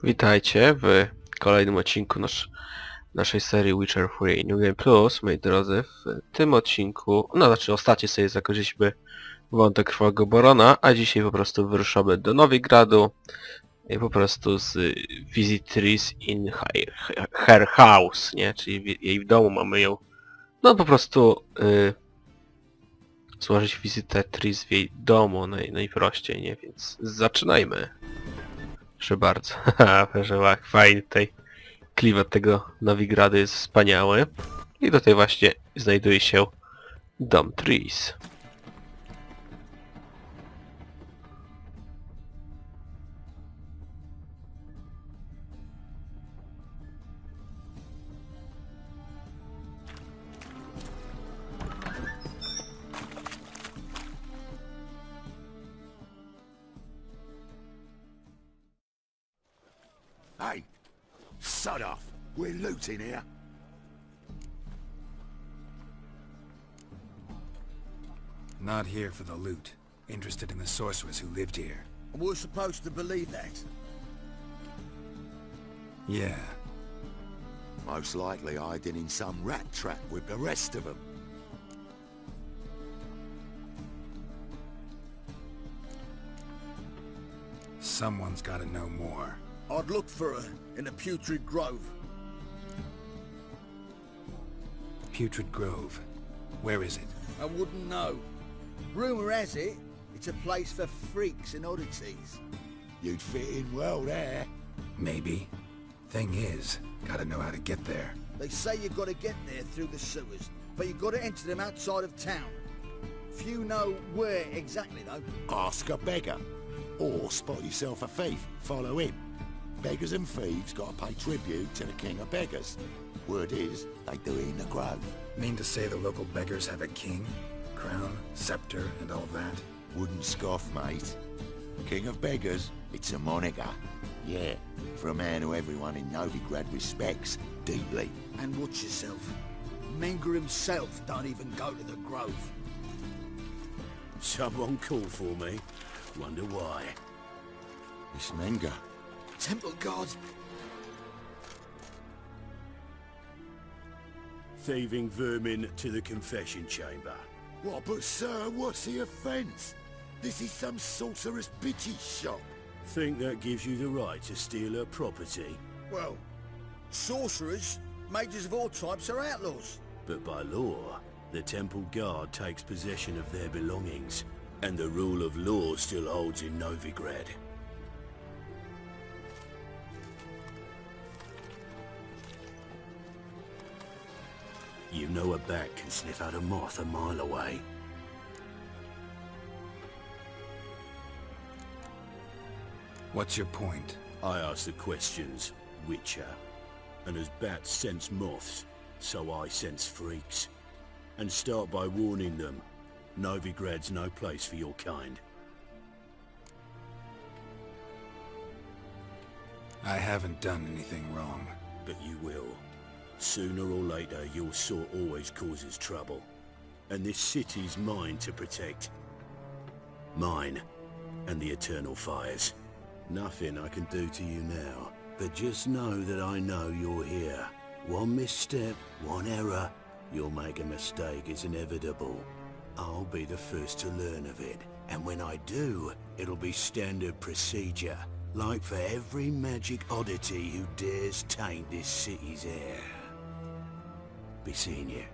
Witajcie w kolejnym odcinku naszej serii Witcher 3 New Game Plus, moi drodzy. W tym odcinku, ostatnio sobie zakończyliśmy wątek Krwawego Barona, a dzisiaj po prostu wyruszamy do Nowigradu i po prostu z visit Triss in her house, nie? Czyli w jej domu mamy ją, no po prostu złożyć wizytę Triss w jej domu najprościej, nie? Więc zaczynajmy. Proszę bardzo. Proszę, fajny tutaj klimat tego Nowigradu jest wspaniały. I tutaj właśnie znajduje się dom Triss. Hey, sod off. We're looting here. Not here for the loot. Interested in the sorceress who lived here. We're supposed to believe that. Yeah. Most likely hiding in some rat trap with the rest of them. Someone's gotta know more. I'd look for her in the Putrid Grove. Putrid Grove. Where is it? I wouldn't know. Rumour has it, it's a place for freaks and oddities. You'd fit in well there. Maybe. Thing is, gotta know how to get there. They say you gotta get there through the sewers, but you gotta enter them outside of town. Few know where exactly though. Ask a beggar. Or spot yourself a thief, follow him. Beggars and thieves gotta pay tribute to the king of beggars. Word is, they do it in the grove. Mean to say the local beggars have a king? Crown, scepter, and all that? Wouldn't scoff, mate. King of beggars, it's a moniker. Yeah, for a man who everyone in Novigrad respects deeply. And watch yourself. Menger himself don't even go to the grove. Someone called for me. Wonder why. It's Menger. Temple God. Thieving vermin to the confession chamber. What, but sir, what's the offence? This is some sorcerer's bitchy shop. Think that gives you the right to steal her property? Well, sorcerers, mages of all types are outlaws. But by law, the temple guard takes possession of their belongings, and the rule of law still holds in Novigrad. You know a bat can sniff out a moth a mile away. What's your point? I ask the questions, Witcher. And as bats sense moths, so I sense freaks. And start by warning them, Novigrad's no place for your kind. I haven't done anything wrong. But you will. Sooner or later, your sort always causes trouble. And this city's mine to protect. Mine, and the eternal fires. Nothing I can do to you now, but just know that I know you're here. One misstep, one error, you'll make a mistake, it's inevitable. I'll be the first to learn of it, and when I do, it'll be standard procedure, like for every magic oddity who dares taint this city's air. Be seeing you.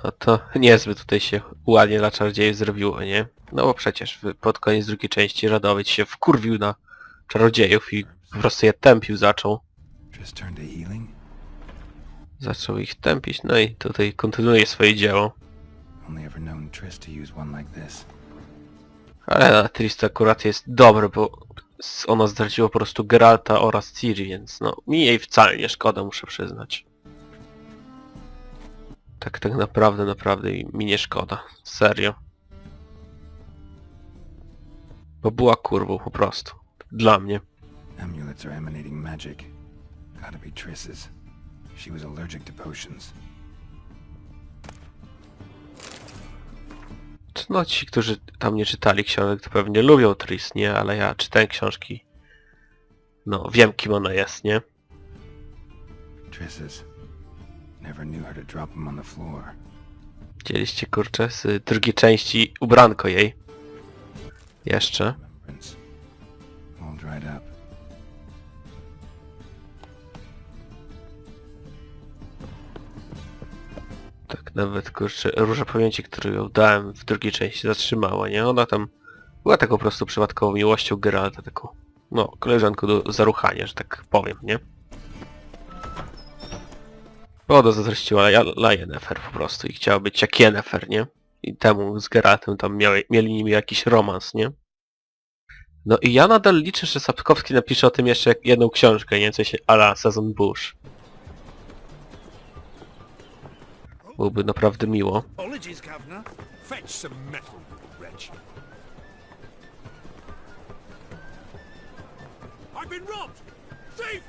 No to niezbyt tutaj się ładnie dla czarodziejów zrobiło, nie? No bo przecież pod koniec drugiej części Radowiec się wkurwił na czarodziejów i po prostu je tępił zaczął. Just turn to healing? Zaczął ich tępić, no i tutaj kontynuuje swoje dzieło. Only ever known Triss to use one like this. Ale na Triss to akurat jest dobre, bo ona zdradziła po prostu Geralta oraz Ciri, więc no mi jej wcale nie szkoda, muszę przyznać. Tak naprawdę mi nie szkoda. Serio. Bo była kurwą po prostu. Dla mnie. Amulets are emanating magic. Gotta be Triss's. She was allergic to potions. No ci, którzy tam nie czytali książek, to pewnie lubią Triss, nie? Ale ja czytałem książki. No, wiem kim ona jest, nie? Tris's. Never knew her to drop him on the floor. Widzieliście, kurczę, z drugiej części ubranko jej. Jeszcze. Remembrance. All dried up. Tak nawet, kurczę, róża pamięci, którą ją dałem w drugiej części, zatrzymała, nie? Ona tam była taką po prostu przypadkową miłością Geralta, taką, no, koleżanką do zaruchania, że tak powiem, nie? Bo ona zazdrościła Yennefer po prostu i chciała być jak Yennefer, nie? I temu z Geraltem tam mieli nimi jakiś romans, nie? No i ja nadal liczę, że Sapkowski napisze o tym jeszcze jedną książkę, nie? Coś a la Sezon Bush. Byłoby naprawdę miło. Apologies, Governor. Fetch some metal, wretch. I've been robbed! Thief!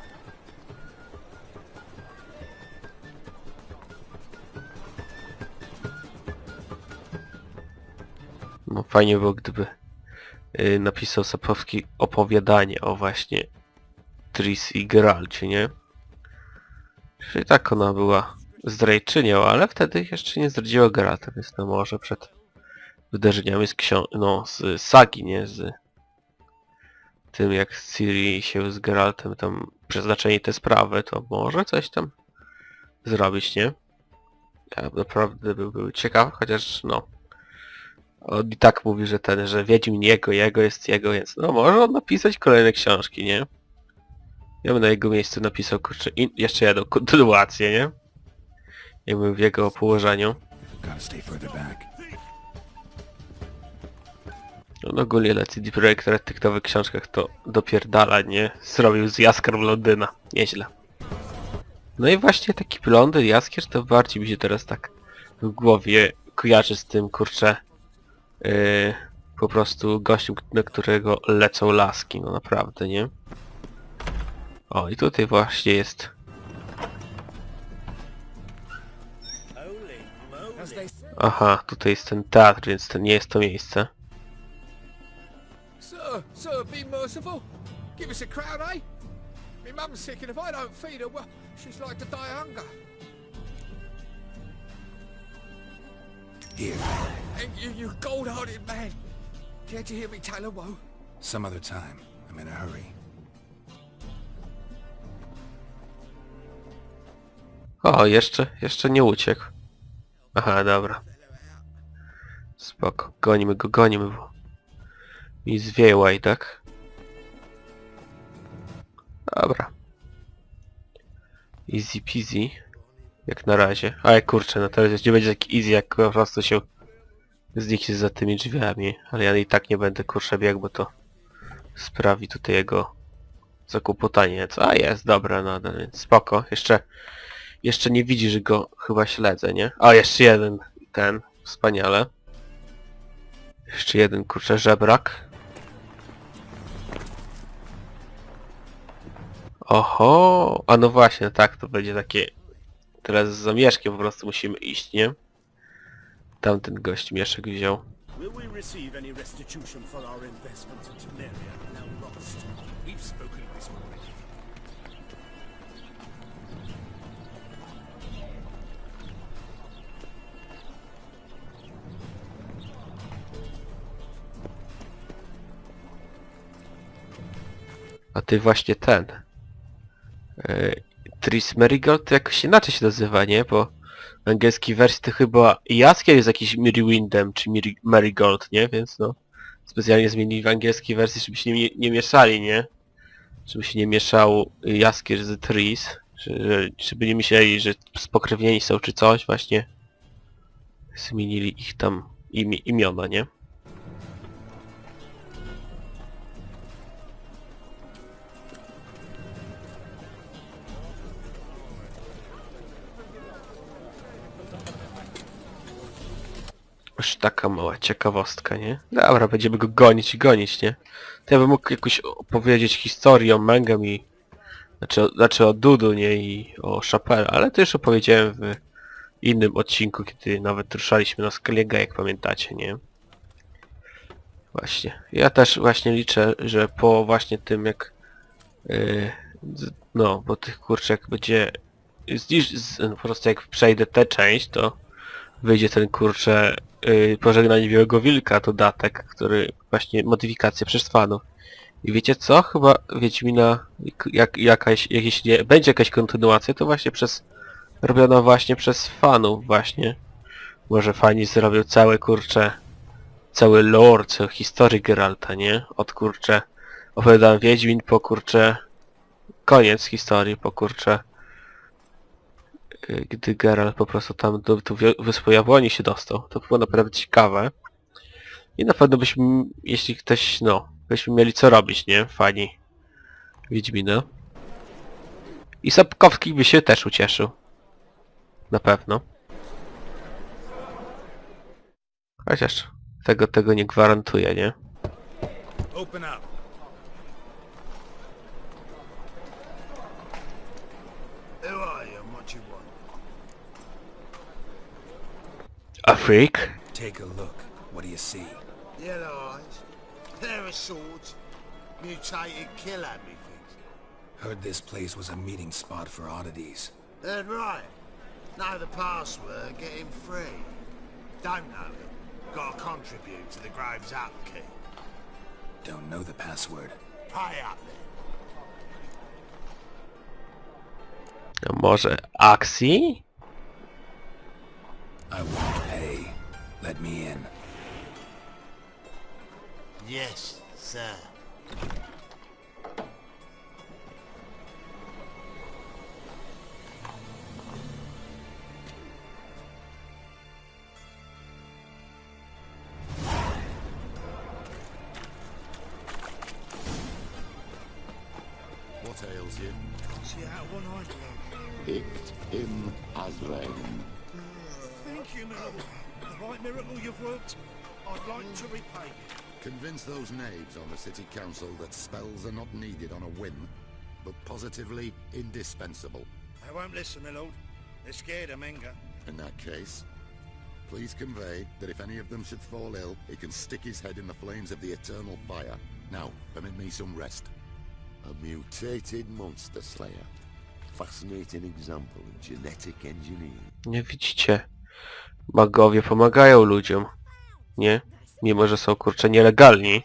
No fajnie było, gdyby napisał Sapkowski opowiadanie o właśnie Triss i Geralcie, nie? Czyli tak ona była zdrajczynią, ale wtedy jeszcze nie zdradziła Geralta, więc no może przed wydarzeniami z sagi, nie? Z tym jak Ciri się z Geraltem tam przeznaczeni te sprawy, to może coś tam zrobić, nie? Ja naprawdę był ciekaw, chociaż no on i tak mówi, że że Wiedźmin jego jest jego, więc no może on napisać kolejne książki, nie? Ja bym na jego miejscu napisał, kurczę, jeszcze jedną kontynuację, nie? Jakbym w jego położeniu. Gotta stay further back. No ogólnie na CD Projekt RED tych nowych książkach to dopierdala, nie? Zrobił z Jaskier Londyna. Nieźle. No i właśnie taki Londyn, Jaskier to bardziej mi się teraz tak w głowie kojarzy z tym, kurczę, po prostu gościem, na którego lecą laski, no naprawdę, nie? O, i tutaj właśnie jest... Aha, tutaj jest ten teatr, więc to nie jest to miejsce. Sir, be merciful. Give us a crown, eh? My mum's sick and if I don't feed her, well, she's like to die of hunger. Here. And you gold-hearted man. Care to hear me tell a woe? Some other time. I'm in a hurry. O, jeszcze nie uciekł. Aha, dobra. Spoko, gonimy go, bo... I zwieła i tak. Dobra. Easy peasy. Jak na razie. Ale kurczę, no teraz nie będzie tak easy, jak po prostu się zniknie za tymi drzwiami. Ale ja i tak nie będę kurczę biegł, bo to sprawi tutaj jego zakłopotanie. Co? A jest, dobra, no więc spoko. Jeszcze nie widzi, że go chyba śledzę, nie? O, jeszcze jeden ten. Wspaniale. Jeszcze jeden, kurczę, żebrak. Oho! A no właśnie, tak, to będzie takie... Teraz z zamieszkiem po prostu musimy iść, nie? Tamten gość mieszek wziął. Will we receive any restitution for our investment in Temeria now lost? We've spoken of this already. A ty właśnie ten... Triss Merigold to jakoś inaczej się nazywa, nie? Bo w angielskiej wersji to chyba Jaskier jest jakiś Meriwindem, czy Merigold, nie? Więc no... Specjalnie zmienili w angielskiej wersji, żeby się nie mieszali, nie? Żeby się nie mieszał Jaskier z Triss. Żeby nie myśleli, że spokrewnieni są czy coś, właśnie... Zmienili ich tam imiona, nie? Już taka mała ciekawostka, nie? Dobra, będziemy go gonić, nie? To ja bym mógł jakoś opowiedzieć historię o Mengem i Znaczy o Dudu, nie, i o Chapelle, ale to już opowiedziałem w innym odcinku, kiedy nawet ruszaliśmy na Skellige, jak pamiętacie, nie? Właśnie. Ja też właśnie liczę, że po właśnie tym jak... no, bo tych kurczę jak będzie... po prostu jak przejdę tę część, to wyjdzie ten kurczę Pożegnanie Białego Wilka, dodatek, który właśnie modyfikacja przez fanów. I wiecie co? Chyba Wiedźmina, jeśli będzie jakaś kontynuacja, to właśnie robiona właśnie przez fanów właśnie. Może fani zrobią cały lore, całą historię Geralta, nie? Od kurczę opowiadałem Wiedźmin po kurczę koniec historii, po kurczę gdy Geralt po prostu tam do Wyspy Jabłoni się dostał. To było naprawdę ciekawe. I na pewno byśmy, jeśli ktoś, no, byśmy mieli co robić, nie? Fani Wiedźmina. I Sapkowski by się też ucieszył. Na pewno. Chociaż tego nie gwarantuję, nie? Open up. Who are you and what you want? A freak? Take a look. What do you see? Yellow eyes, pair of swords, mutated killer, methinks. Heard this place was a meeting spot for oddities. Heard right. Know the password, get him free. Don't know it. Gotta contribute to the Grove's upkeep. Don't know the password. Pay up then. A może akcji? I won't pay. Let me in. Yes, sir. What ails you? See out one eye Picked him as rain. Thank you, Mel. The right miracle you've worked, I'd like to repay you. Convince those knaves on the city council that spells are not needed on a whim, but positively indispensable. They won't listen, my lord. They're scared of Menga. In that case, please convey that if any of them should fall ill, he can stick his head in the flames of the eternal fire. Now, permit me some rest. A mutated monster slayer. Fascinating example of genetic engineering. Nie widzicie? Magowie pomagają ludziom. Nie? Mimo, że są kurczę nielegalni.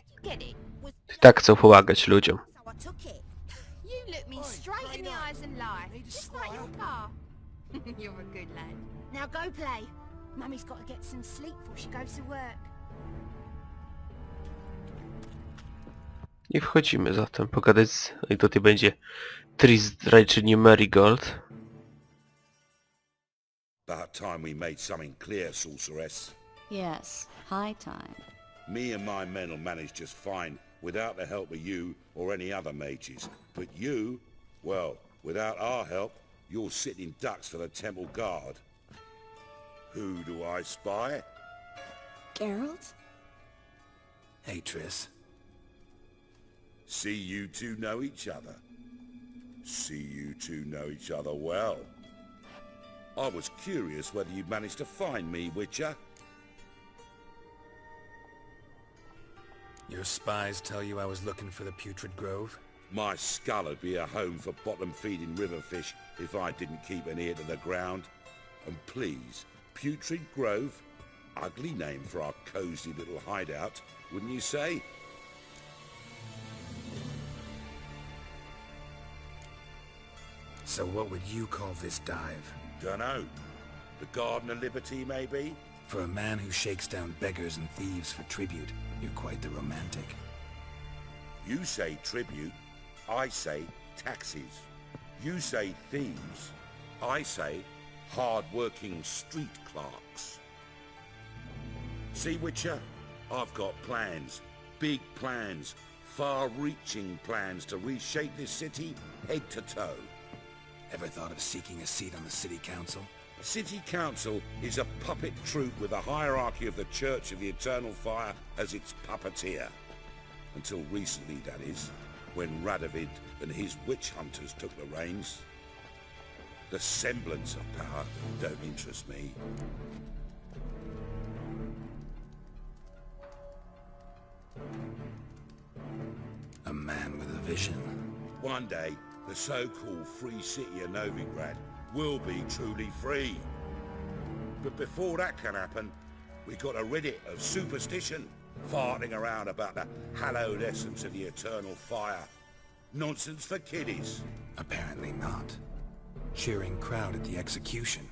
I tak chcą pomagać ludziom. So I took it. You look me straight in the eyes and lie, just like your pa. You're a good lad. Now go play. Mummy's got to get some sleep before she goes to work. I wchodzimy zatem pogadać i tutaj będzie Triss, Zdrajczyni, Merigold. About time we made something clear, sorceress. Yes, high time. Me and my men will manage just fine without the help of you or any other mages. But you, well, without our help, you're sitting ducks for the temple guard. Who do I spy? Geralt? Hey, Triss. See you two know each other. See you two know each other well. I was curious whether you'd managed to find me, Witcher. Your spies tell you I was looking for the Putrid Grove? My skull would be a home for bottom-feeding river fish if I didn't keep an ear to the ground. And please, Putrid Grove? Ugly name for our cosy little hideout, wouldn't you say? So what would you call this dive? Dunno. The Garden of Liberty, maybe? For a man who shakes down beggars and thieves for tribute, you're quite the romantic. You say tribute, I say taxes. You say thieves, I say hard-working street clerks. See, Witcher? I've got plans. Big plans. Far-reaching plans to reshape this city head to toe. Ever thought of seeking a seat on the city council? City Council is a puppet troupe with a hierarchy of the Church of the Eternal Fire as its puppeteer. Until recently, that is. when Radovid and his witch hunters took the reins. The semblance of power don't interest me. A man with a vision. One day, the so-called free city of Novigrad will be truly free. But before that can happen, we got to rid it of superstition, farting around about the hallowed essence of the eternal fire. Nonsense for kiddies. Apparently not. Cheering crowd at the execution.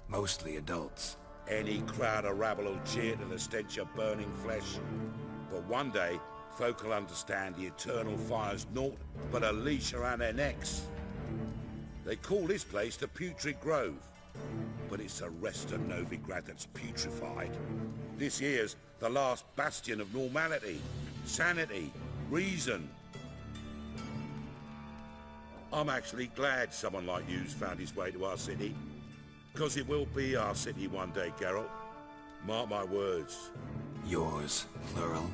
Mostly adults. Any crowd of rabble will cheer to the stench of burning flesh. But one day, folk will understand the eternal fire's naught but a leash around their necks. They call this place the Putrid Grove, but it's the rest of Novigrad that's putrefied. This here's the last bastion of normality, sanity, reason. I'm actually glad someone like you's found his way to our city, because it will be our city one day, Geralt. Mark my words. Yours, plural.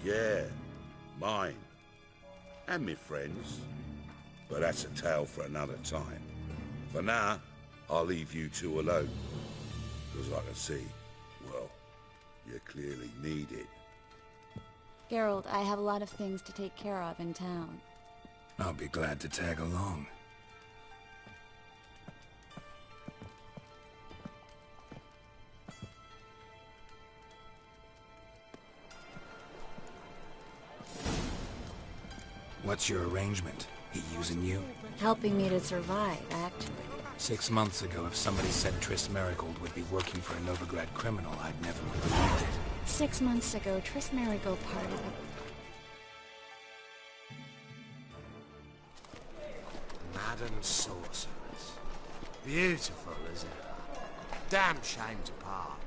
Yeah, mine. And me friends. But that's a tale for another time. For now, I'll leave you two alone. Because I can see, well, you clearly need it. Geralt, I have a lot of things to take care of in town. I'll be glad to tag along. What's your arrangement? He using you? Helping me to survive, actually. 6 months ago, if somebody said Triss Merigold would be working for a Novigrad criminal, I'd never have believed it. 6 months ago, Triss Merigold parted with... Madam Sorceress. Beautiful as ever. Damn shame to part.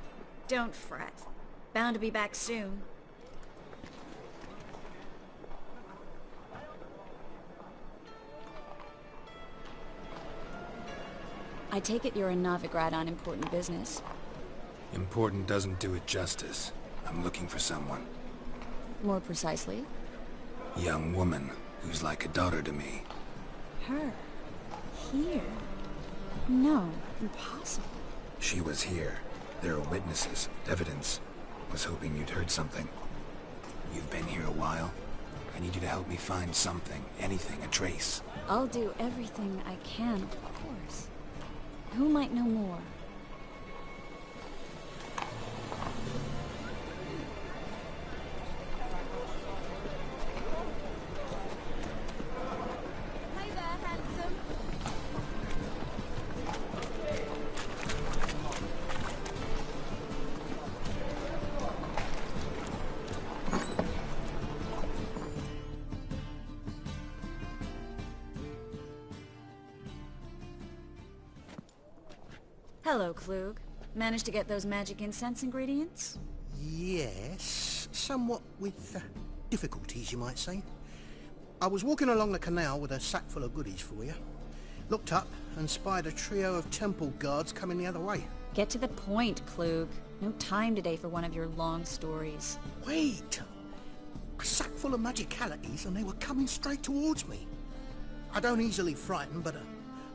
Don't fret. Bound to be back soon. I take it you're in Novigrad on important business. Important doesn't do it justice. I'm looking for someone. More precisely? Young woman who's like a daughter to me. Her? Here? No, impossible. She was here. There are witnesses, evidence. Was hoping you'd heard something. You've been here a while. I need you to help me find something, anything, a trace. I'll do everything I can, of course. Who might know more? Hey there, handsome. Hello, Klug. Managed to get those magic incense ingredients? Yes, somewhat with difficulties, you might say. I was walking along the canal with a sack full of goodies for you. Looked up and spied a trio of temple guards coming the other way. Get to the point, Klug. No time today for one of your long stories. Wait! A sack full of magicalities and they were coming straight towards me. I don't easily frighten, but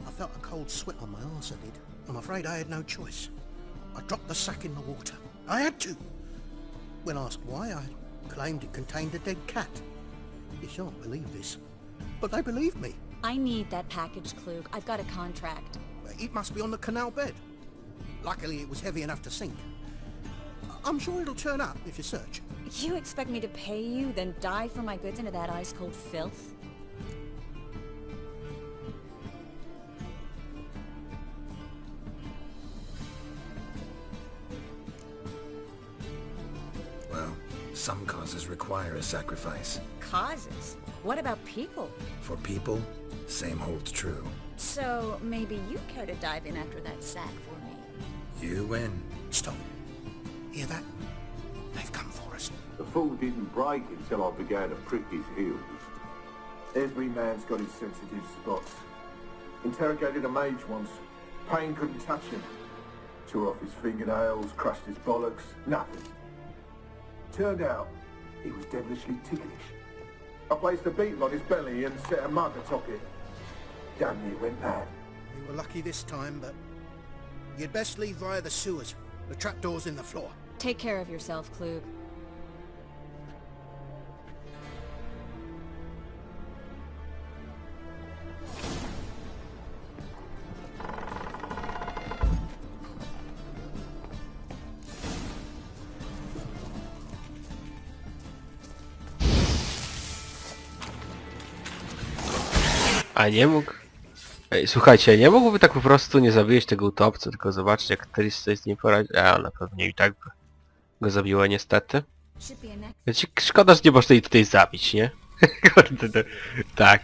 I felt a cold sweat on my arse, I did. I'm afraid I had no choice. I dropped the sack in the water. I had to. When asked why, I claimed it contained a dead cat. You shan't believe this, but they believed me. I need that package, Klug. I've got a contract. It must be on the canal bed. Luckily, it was heavy enough to sink. I'm sure it'll turn up if you search. You expect me to pay you, then dive for my goods into that ice-cold filth? Some causes require a sacrifice. Causes? What about people? For people, same holds true. So, maybe you care to dive in after that sack for me? You win. Stop. Hear that? They've come for us. The fall didn't break until I began to prick his heels. Every man's got his sensitive spots. Interrogated a mage once. Pain couldn't touch him. Tore off his fingernails, crushed his bollocks, nothing. Turned out, he was devilishly ticklish. I placed a beetle on his belly and set a mug atop it. Damn near went mad. You were lucky this time, but you'd best leave via the sewers. The trapdoor's in the floor. Take care of yourself, Klug. A nie mógł... Ej, słuchajcie, nie mógłby tak po prostu nie zabić tego utopcy, tylko zobaczcie jak Triss sobie z nim poradzi. A, na pewno i tak by go zabiła niestety. Szkoda, że nie można jej tutaj zabić, nie? Kurde, tak.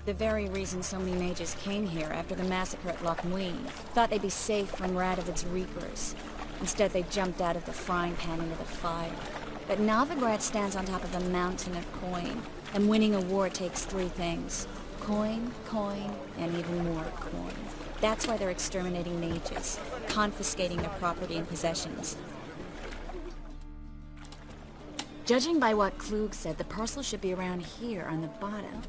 The very reason so many mages came here after the massacre at Loch Muin thought they'd be safe from Radovic's reapers. Instead they jumped out of the frying pan into the fire. But Novigrad stands on top of a mountain of coin, and winning a war takes three things. Coin, coin, and even more coin. That's why they're exterminating mages, confiscating their property and possessions. Judging by what Klug said, the parcel should be around here on the bottom.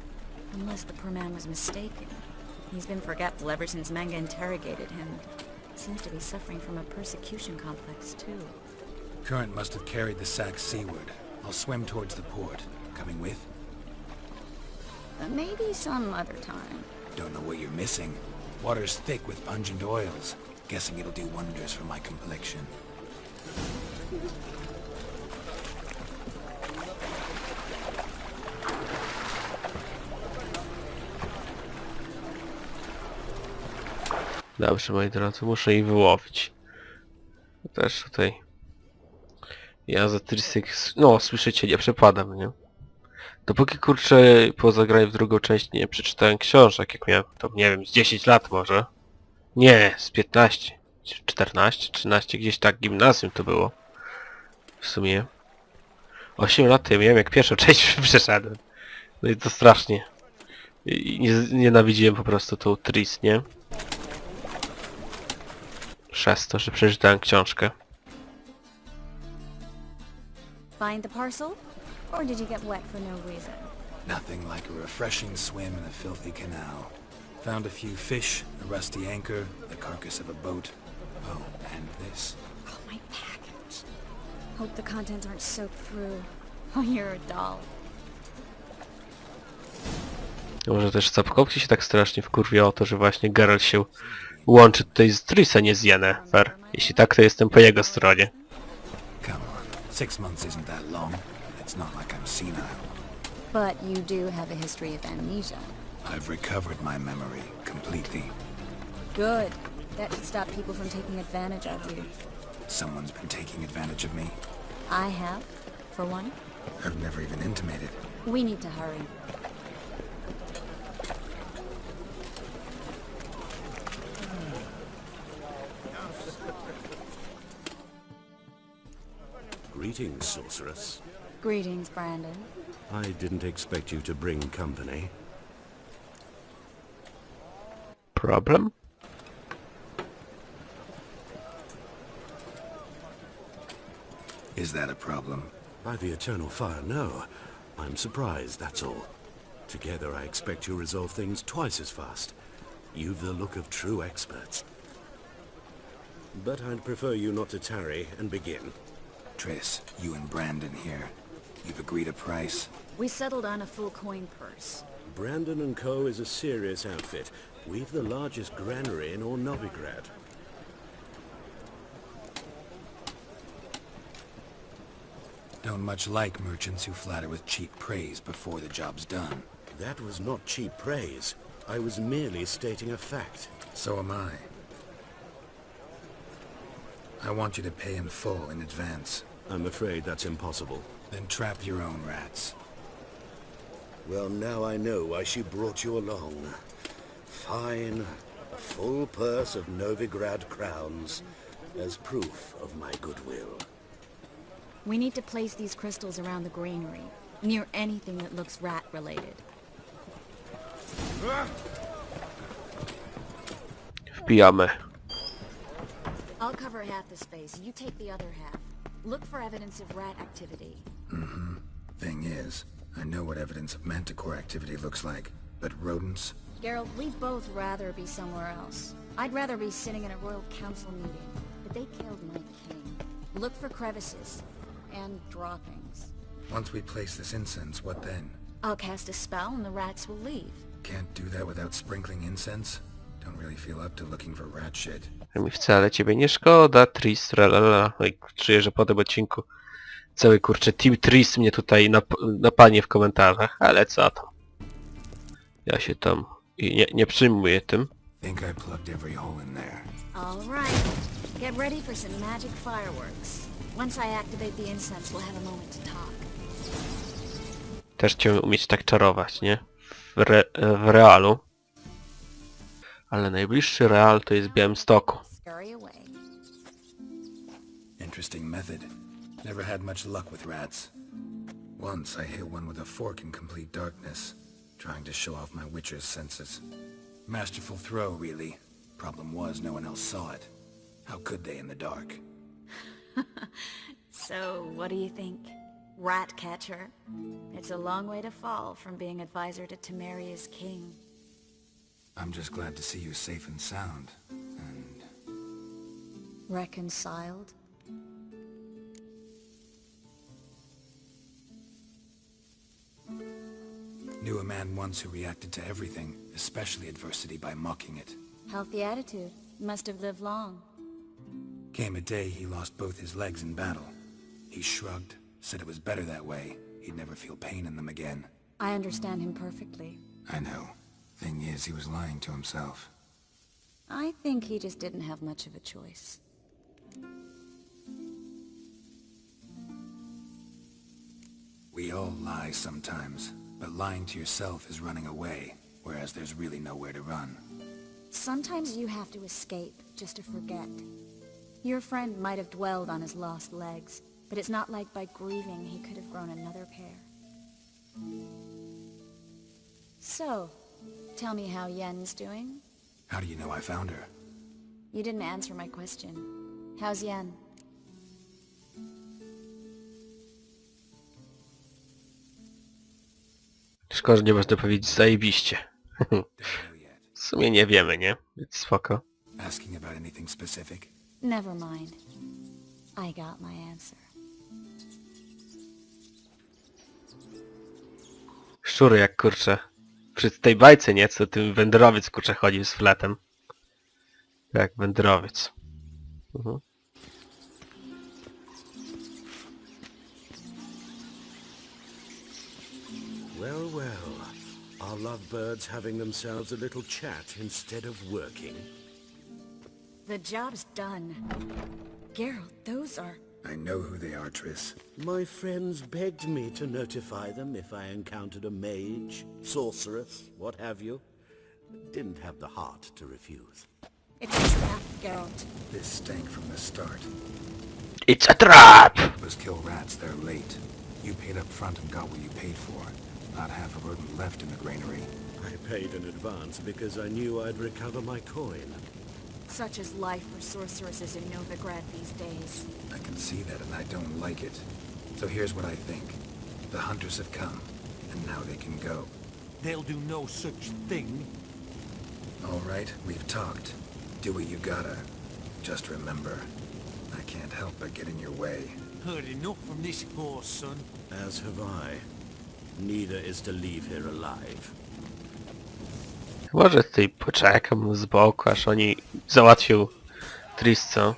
Unless the poor man was mistaken. He's been forgetful ever since Manga interrogated him. Seems to be suffering from a persecution complex, too. Current must have carried the sack seaward. I'll swim towards the port. Coming with? Maybe some other time. Don't know what you're missing. Water's thick with pungent oils. Guessing it'll do wonders for my complexion. Dobrze, moi drodzy, muszę ich wyłowić. Też tutaj... Ja za Trissek... No, słyszycie, nie przepadam, nie? Dopóki, kurczę, po Zagraj w drugą część nie przeczytałem książek, jak miałem, to nie wiem, z 10 lat może. Nie, z 15, 14, 13, gdzieś tak, gimnazjum to było. W sumie. 8 lat ja miałem, jak pierwszą część przeszedłem. No i to strasznie. Nienawidziłem po prostu tą Triss, nie? Przez to, że przeczytałem książkę. Find the parcel? Or did you get wet for no reason? Nothing like a refreshing swim in a filthy canal. Found a few fish, a rusty anchor, the carcass of a boat. Oh, and this. Oh, my package. Hope the contents aren't soaked through. Oh, you're a doll. Może też Sapkowski się tak strasznie wkurwia o to, że właśnie Geralt się łączy tutaj z Triss, a nie z Yennefer. Jeśli tak, to jestem po jego stronie. Come on, 6 months isn't that long. It's not like I'm senile. But you do have a history of amnesia. I've recovered my memory completely. Good. That should stop people from taking advantage of you. Someone's been taking advantage of me. I have, for one. I've never even intimated. We need to hurry. Greetings, sorceress. Greetings, Brandon. I didn't expect you to bring company. Problem? Is that a problem? By the eternal fire, no. I'm surprised, that's all. Together I expect you resolve things twice as fast. You've the look of true experts. But I'd prefer you not to tarry and begin. Triss, you and Brandon here. You've agreed a price? We settled on a full coin purse. Brandon & Co. is a serious outfit. We've the largest granary in all Novigrad. Don't much like merchants who flatter with cheap praise before the job's done. That was not cheap praise. I was merely stating a fact. So am I. I want you to pay in full in advance. I'm afraid that's impossible. Then trap your own rats. Well, now I know why she brought you along. Fine. A full purse of Novigrad crowns as proof of my goodwill. We need to place these crystals around the granary, near anything that looks rat-related. Wbijamy. I'll cover half the space, you take the other half. Look for evidence of rat activity. Thing is, I know what evidence of manticore activity looks like, but rodents? Geralt, we'd both rather be somewhere else. I'd rather be sitting in a royal council meeting, but they killed my king. Look for crevices and droppings. Once we place this incense, what then? I'll cast a spell and the rats will leave. Can't do that without sprinkling incense? Don't really feel up to looking for rat shit. Mi wcale ciebie nie szkoda, Triss, tralala. Oj, czuję, że po tym odcinku cały kurczę Team Triss mnie tutaj napanie w komentarzach, ale co tam. Ja się tam nie przyjmuję tym. Think I plugged every hole in there. All right. Get ready for some magic fireworks. Once I activate the incense, we'll have a moment to talk. Też chciałem umieć tak czarować, nie? W realu. Ale najbliższy real to jest w Białymstoku. Interesting method. Never had much luck with rats. Once I hit one with a fork in complete darkness, trying to show off my witcher's senses. Masterful throw, really. Problem was, no one else saw it. How could they in the dark? So, what do you think? Rat catcher? It's a long way to fall from being advisor to Temeria's king. I'm just glad to see you safe and sound, and... Reconciled? Knew a man once who reacted to everything, especially adversity, by mocking it. Healthy attitude. Must have lived long. Came a day he lost both his legs in battle. He shrugged, said it was better that way. He'd never feel pain in them again. I understand him perfectly. I know. Thing is, he was lying to himself. I think he just didn't have much of a choice. We all lie sometimes, but lying to yourself is running away, whereas there's really nowhere to run. Sometimes you have to escape, just to forget. Your friend might have dwelled on his lost legs, but it's not like by grieving he could have grown another pair. So, tell me how Yen's doing? How do you know I found her? You didn't answer my question. How's Yen? Szkoda, że nie można powiedzieć zajebiście. W sumie nie wiemy, nie? Więc spoko. Asking about anything specific? Never mind. I got my answer. Szczury jak kurczę. Przy tej bajce, nie? Co tym wędrowiec kurczę chodził z fletem. Jak wędrowiec. Well, well. Are lovebirds having themselves a little chat instead of working? The job's done. Geralt, those are... I know who they are, Triss. My friends begged me to notify them if I encountered a mage, sorceress, what have you. Didn't have the heart to refuse. It's a trap, Geralt. This stank from the start. It's a trap! Was kill rats, they're late. You paid up front and got what you paid for. Not half a rodent left in the granary. I paid in advance because I knew I'd recover my coin. Such is life for sorceresses in Novigrad these days. I can see that and I don't like it. So here's what I think. The hunters have come, and now they can go. They'll do no such thing. All right, we've talked. Do what you gotta. Just remember, I can't help but get in your way. Heard enough from this horse, son. As have I. Neither is to leave here alive. Może tutaj poczekam z boku, aż oni załatwią Triss, co?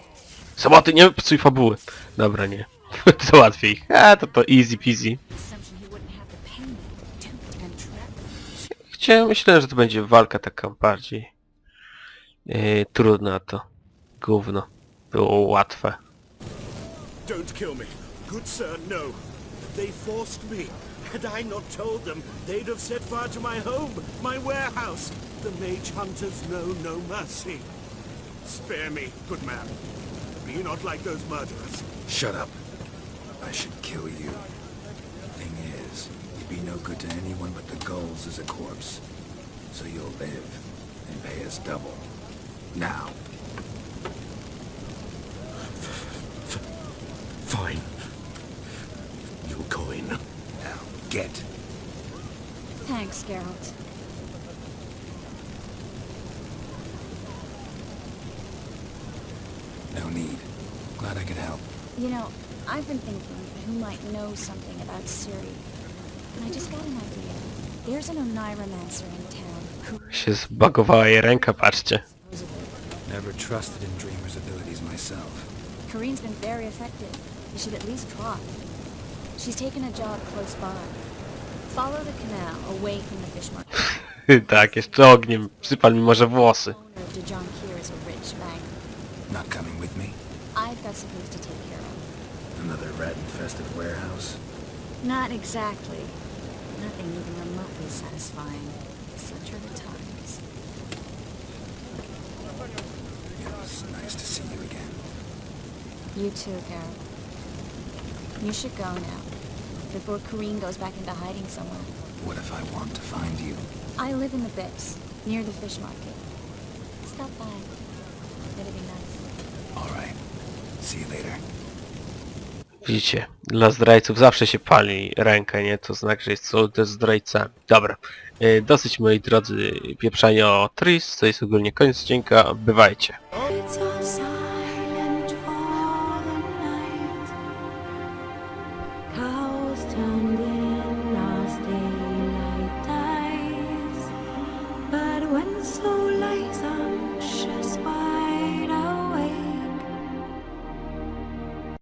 Samotny, nie psuj fabuły. Dobra, nie. Załatwię ich. To easy peasy. Myślałem, że to będzie walka taka bardziej trudna, to gówno. Było łatwe. Don't kill me. Good sir, no. They forced me. Had I not told them, they'd have set fire to my home, my warehouse. The mage hunters know no mercy. Spare me, good man. Be not like those murderers. Shut up. I should kill you. Thing is, you'd be no good to anyone but the gulls as a corpse. So you'll live and pay us double. Now. Fine. Your coin. Now, Geralt. No need. Glad I could help. You know, I've been thinking who might know something about Ciri. And I just got an idea. There's an Oneiromancer in town who Się zbagowała jej ręka, patrzcie. Never trusted in Dreamer's abilities myself. Corinne's been very effective. You should at least try. She's taken a job close by. Follow the canal away from the fish market. Tak, jeszcze ogniem przypal mi może włosy. Owner of De John here is a rich banker. Not coming with me? I've got some things to take care of. Another rat-infested warehouse? Not exactly. Nothing even remotely satisfying. Such are the times. It was nice to see you again. You too, Geralt. You should go now, before Corinne goes back into hiding somewhere. What if I want to find you? I live in the Bix, near the fish market. Stop by. It'll be nice. All right. See you later. Widzicie, dla zdrajców zawsze się pali rękę, nie? To znak, że są też zdrajcami. Dobra, dosyć moi drodzy pieprzania o Triss, to jest ogólnie koniec odcinka, bywajcie. Cows turned in.